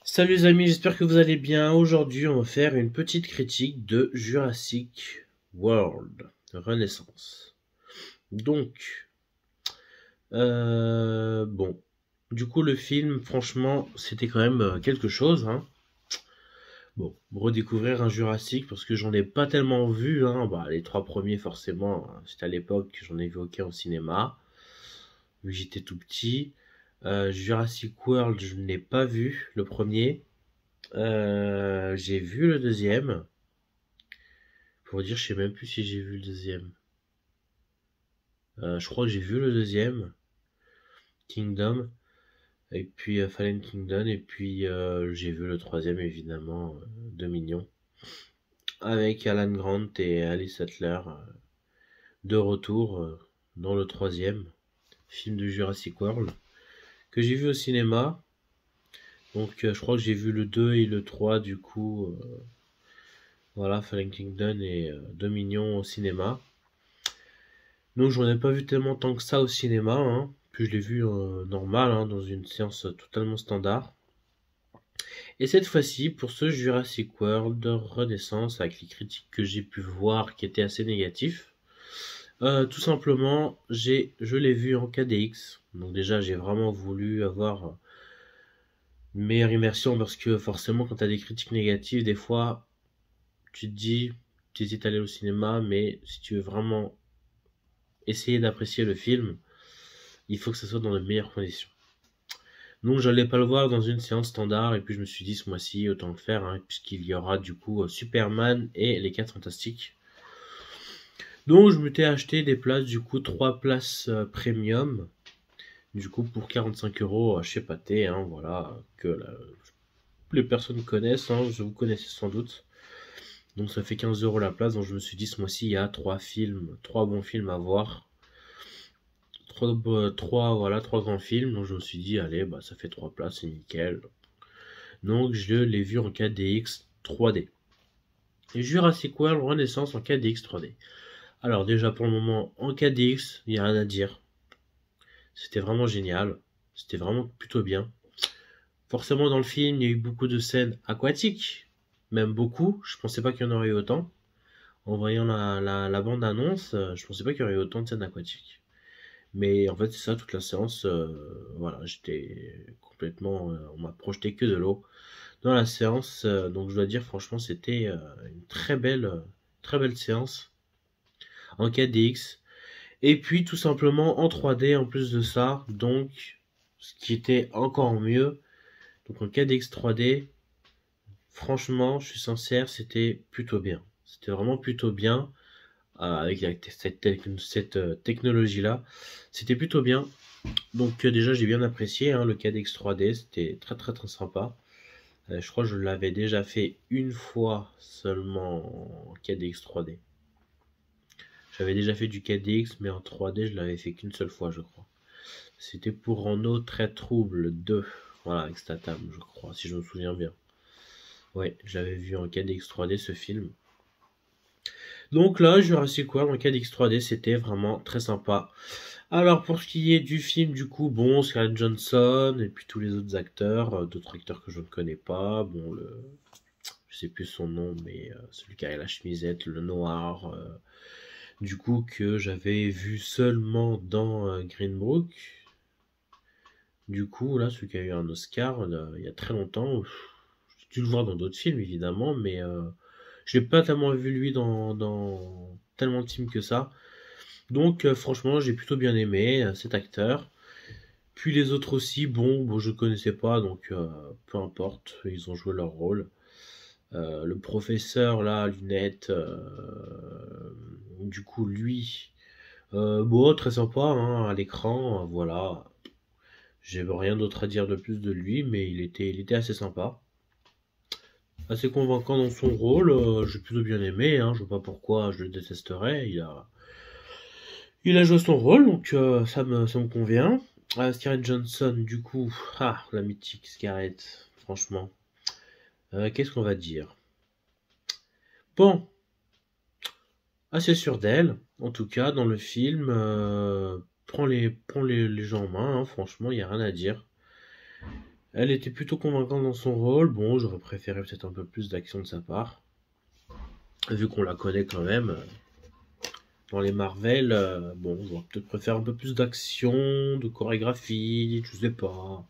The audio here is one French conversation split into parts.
Salut les amis, j'espère que vous allez bien. Aujourd'hui, on va faire une petite critique de Jurassic World Renaissance. Donc, bon, du coup, le film, franchement, c'était quand même quelque chose, hein. Bon, redécouvrir un Jurassic parce que j'en ai pas tellement vu, hein. Bah, les trois premiers, forcément, hein, c'était à l'époque que j'en ai vu aucun au cinéma, vu que j'étais tout petit. Jurassic World, je n'ai pas vu le premier. J'ai vu le deuxième. Pour dire, je sais même plus si j'ai vu le deuxième. Je crois que j'ai vu le deuxième, Kingdom, et puis Fallen Kingdom, et puis j'ai vu le troisième, évidemment, Dominion, avec Alan Grant et Alice Settler de retour dans le troisième film de Jurassic World, que j'ai vu au cinéma. Donc je crois que j'ai vu le 2 et le 3 du coup, voilà, Fallen Kingdom et Dominion au cinéma. Donc j'en ai pas vu tellement tant que ça au cinéma, hein. Puis je l'ai vu normal, hein, dans une séance totalement standard. Et cette fois-ci, pour ce Jurassic World Renaissance, avec les critiques que j'ai pu voir qui étaient assez négatifs, tout simplement, je l'ai vu en KDX. Donc déjà, j'ai vraiment voulu avoir une meilleure immersion parce que forcément, quand tu as des critiques négatives, des fois, tu te dis, tu hésites à aller au cinéma, mais si tu veux vraiment essayer d'apprécier le film, il faut que ce soit dans de meilleures conditions. Donc j'allais pas le voir dans une séance standard et puis je me suis dit ce mois-ci autant le faire, hein, puisqu'il y aura du coup Superman et les 4 Fantastiques. Donc je m'étais acheté des places, du coup 3 places premium, du coup pour 45 € chez Pathé, hein, voilà, les personnes connaissent, hein, vous connaissez sans doute. Donc ça fait 15 € la place, donc je me suis dit ce mois-ci il y a 3 films, 3 bons films à voir. Voilà, 3 grands films, donc je me suis dit allez, bah ça fait 3 places, c'est nickel. Donc je l'ai vu en 4DX 3D. Et Jurassic World Renaissance en 4DX 3D. Alors déjà pour le moment en 4DX, il n'y a rien à dire. C'était vraiment génial. C'était vraiment plutôt bien. Forcément dans le film, il y a eu beaucoup de scènes aquatiques. Même beaucoup. Je pensais pas qu'il y en aurait eu autant. En voyant la bande-annonce, je pensais pas qu'il y aurait eu autant de scènes aquatiques. Mais en fait c'est ça toute la séance. Voilà, j'étais complètement... on m'a projeté que de l'eau dans la séance. Donc je dois dire franchement c'était une très belle séance en 4DX. Et puis tout simplement en 3D en plus de ça. Donc ce qui était encore mieux. Donc en 4DX 3D, franchement je suis sincère, c'était plutôt bien. C'était vraiment plutôt bien avec cette technologie-là. C'était plutôt bien. Donc déjà j'ai bien apprécié, hein, le 4DX 3D, c'était très très très sympa. Je crois que je l'avais déjà fait une fois seulement en 4DX 3D. J'avais déjà fait du 4DX, mais en 3D, je l'avais fait qu'une seule fois, je crois. C'était pour Renault Très Trouble 2. Voilà, avec Statham, je crois, si je me souviens bien. Ouais, j'avais vu en 4DX 3D ce film. Donc là, Jurassic World en 4DX 3D, c'était vraiment très sympa. Alors, pour ce qui est du film, du coup, bon, Scarlett Johansson, et puis tous les autres acteurs, d'autres acteurs que je ne connais pas. Bon, je sais plus son nom, mais celui qui a la chemisette, le noir, du coup que j'avais vu seulement dans Green Book. Du coup, là, celui qui a eu un Oscar il y a très longtemps. J'ai dû le voir dans d'autres films, évidemment, mais je n'ai pas tellement vu lui dans tellement de films que ça. Donc, franchement, j'ai plutôt bien aimé cet acteur. Puis les autres aussi, bon, je connaissais pas, donc peu importe, ils ont joué leur rôle. Le professeur, là, lunettes, du coup, lui, bon, très sympa, hein, à l'écran, voilà. J'ai rien d'autre à dire de plus de lui, mais il était assez sympa. Assez convaincant dans son rôle, j'ai plutôt bien aimé, hein, je vois pas pourquoi je le détesterais. Il a joué son rôle, donc ça me convient. Scarlett Johansson, du coup, la mythique Scarlett, franchement. Qu'est-ce qu'on va dire? Bon, assez sûr d'elle, en tout cas, dans le film. Prends les gens en main, hein, franchement, il n'y a rien à dire. Elle était plutôt convaincante dans son rôle. Bon, j'aurais préféré peut-être un peu plus d'action de sa part, vu qu'on la connaît quand même. Dans les Marvel, bon, j'aurais peut-être préféré un peu plus d'action, de chorégraphie, je sais pas.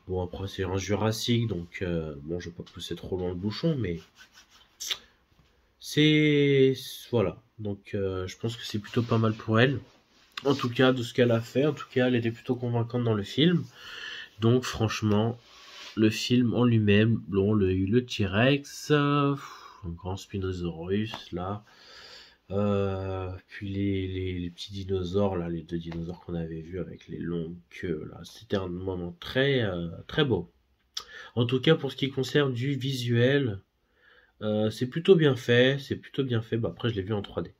Bon, après, c'est un Jurassic, donc bon, je vais pas pousser trop loin le bouchon, mais c'est. Voilà. Donc, je pense que c'est plutôt pas mal pour elle. En tout cas, de ce qu'elle a fait, en tout cas, elle était plutôt convaincante dans le film. Donc, franchement, le film en lui-même, bon, le T-Rex, un grand Spinosaurus, là. Puis les petits dinosaures, là, les deux dinosaures qu'on avait vus avec les longues queues, là. C'était un moment très, très beau. En tout cas, pour ce qui concerne du visuel, c'est plutôt bien fait. C'est plutôt bien fait. Bah, après, je l'ai vu en 3D.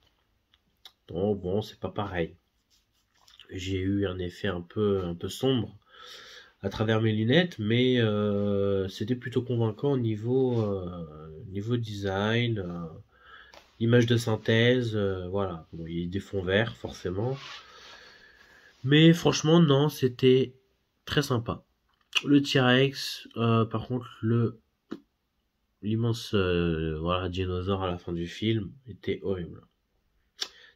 Donc, bon, c'est pas pareil. J'ai eu un effet un peu sombre à travers mes lunettes, mais c'était plutôt convaincant au niveau design, image de synthèse, voilà. Bon, il y a des fonds verts, forcément. Mais franchement, non, c'était très sympa. Le T-Rex, par contre, l'immense voilà, dinosaure à la fin du film était horrible.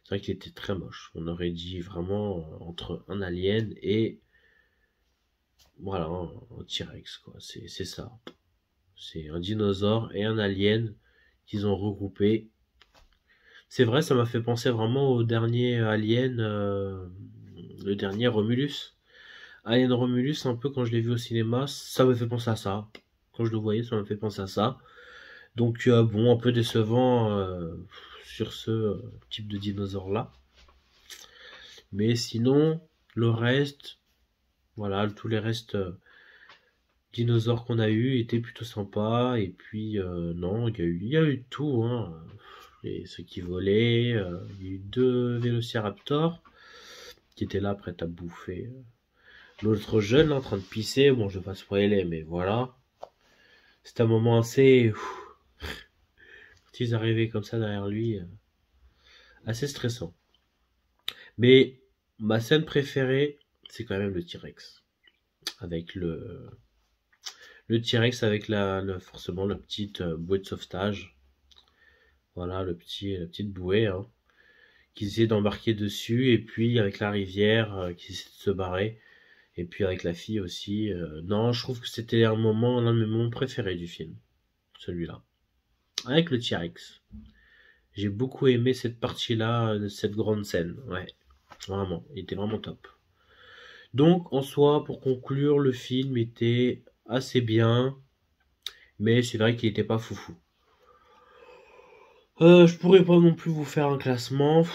C'est vrai qu'il était très moche. On aurait dit vraiment entre un alien et voilà, un T-Rex, quoi. C'est ça. C'est un dinosaure et un alien qu'ils ont regroupé. C'est vrai, ça m'a fait penser vraiment au dernier Alien, le dernier Romulus. Alien Romulus, un peu quand je l'ai vu au cinéma, ça m'a fait penser à ça. Quand je le voyais, ça m'a fait penser à ça. Donc bon, un peu décevant sur ce type de dinosaure-là. Mais sinon, le reste, voilà, tous les restes dinosaures qu'on a eu étaient plutôt sympas. Et puis non, il y a eu tout, hein. Et ceux qui volaient, il y a eu deux vélociraptors qui étaient là prêts à bouffer. L'autre jeune là, en train de pisser, bon je vais pas spoiler, mais voilà. C'était un moment assez... Quand ils arrivaient comme ça derrière lui, assez stressant. Mais ma scène préférée, c'est quand même le T-Rex. Avec le T-Rex avec forcément la petite bouée de sauvetage. Voilà, la petite bouée, hein, qui essaie d'embarquer dessus, et puis avec la rivière qui essaie de se barrer, et puis avec la fille aussi. Non, je trouve que c'était l'un de mes moments préférés du film, celui-là. Avec le T-Rex. J'ai beaucoup aimé cette partie-là, cette grande scène, ouais. Vraiment, il était vraiment top. Donc, en soi, pour conclure, le film était assez bien, mais c'est vrai qu'il était pas foufou. Je pourrais pas non plus vous faire un classement.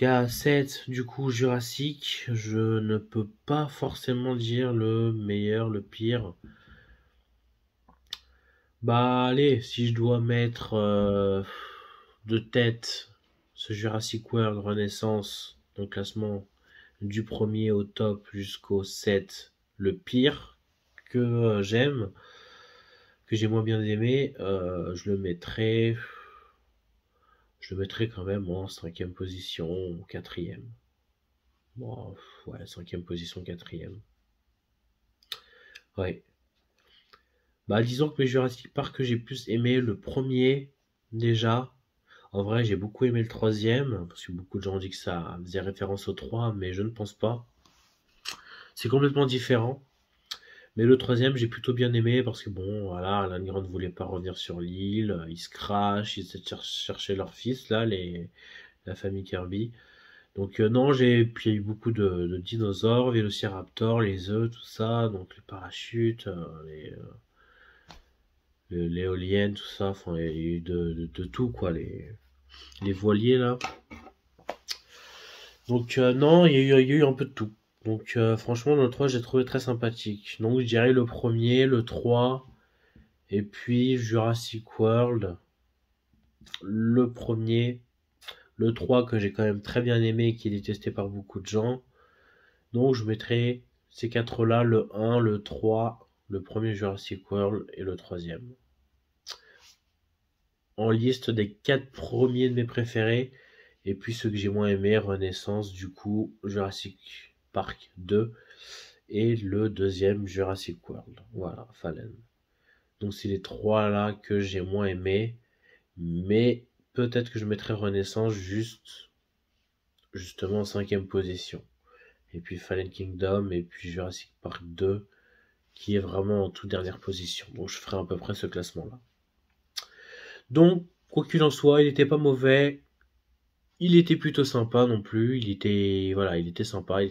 Il y a 7 du coup Jurassic. Je ne peux pas forcément dire le meilleur, le pire. Bah allez, si je dois mettre de tête ce Jurassic World Renaissance dans le classement du premier au top jusqu'au 7, le pire que j'aime, que j'ai moins bien aimé, je le mettrais quand même en cinquième position, ou quatrième. Bon, ouais, cinquième position, quatrième. Ouais. Bah, disons que mes Jurassic Park que j'ai plus aimé, le premier, déjà. En vrai, j'ai beaucoup aimé le troisième, parce que beaucoup de gens ont dit que ça faisait référence au 3, mais je ne pense pas. C'est complètement différent. Mais le troisième, j'ai plutôt bien aimé, parce que bon, voilà, Alan Grant ne voulait pas revenir sur l'île, ils se crachent, ils essaient de chercher leur fils, là, la famille Kirby. Donc non, puis il y a eu beaucoup de dinosaures, vélociraptors, les œufs, tout ça, donc les parachutes, l'éolienne, tout ça, enfin il y a eu de tout quoi, les voiliers là. Donc non, il y a eu un peu de tout. Donc franchement le 3 j'ai trouvé très sympathique. Donc je dirais le premier, le 3, et puis Jurassic World, le premier, le 3 que j'ai quand même très bien aimé et qui est détesté par beaucoup de gens. Donc je mettrai ces quatre-là, le 1, le 3, le premier Jurassic World et le troisième. En liste des 4 premiers de mes préférés, et puis ceux que j'ai moins aimés, Renaissance, du coup, Jurassic Park 2, et le deuxième Jurassic World. Voilà, Fallen. Donc c'est les trois là que j'ai moins aimé, mais peut-être que je mettrai Renaissance justement en cinquième position. Et puis Fallen Kingdom et puis Jurassic Park 2 qui est vraiment en toute dernière position. Donc je ferai à peu près ce classement là. Donc quoi qu'il en soit, il n'était pas mauvais. Il était plutôt sympa non plus, il était sympa.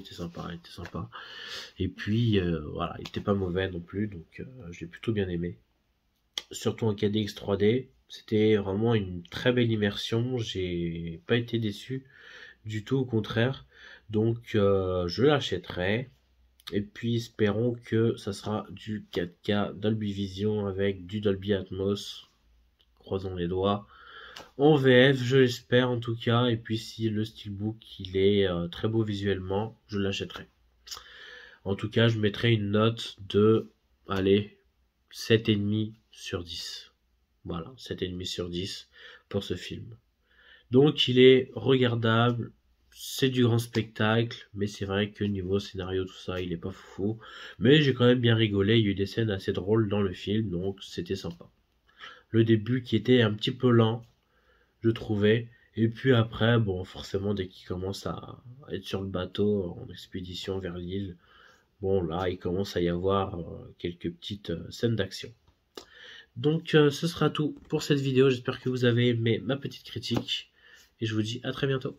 Et puis voilà, il était pas mauvais non plus, donc j'ai plutôt bien aimé. Surtout en KDX 3D, c'était vraiment une très belle immersion, j'ai pas été déçu du tout, au contraire. Donc je l'achèterai. Et puis espérons que ça sera du 4K Dolby Vision avec du Dolby Atmos. Croisons les doigts. En VF, je l'espère en tout cas. Et puis si le Steelbook il est très beau visuellement, je l'achèterai. En tout cas, je mettrai une note de, allez, 7,5 sur 10. Voilà, 7,5 sur 10 pour ce film. Donc il est regardable, c'est du grand spectacle, mais c'est vrai que niveau scénario, tout ça, il est pas fou. Mais j'ai quand même bien rigolé, il y a eu des scènes assez drôles dans le film, donc c'était sympa. Le début qui était un petit peu lent, je trouvais. Et puis après, bon, forcément, dès qu'il commence à être sur le bateau en expédition vers l'île, bon, là, il commence à y avoir quelques petites scènes d'action. Donc, ce sera tout pour cette vidéo. J'espère que vous avez aimé ma petite critique. Et je vous dis à très bientôt.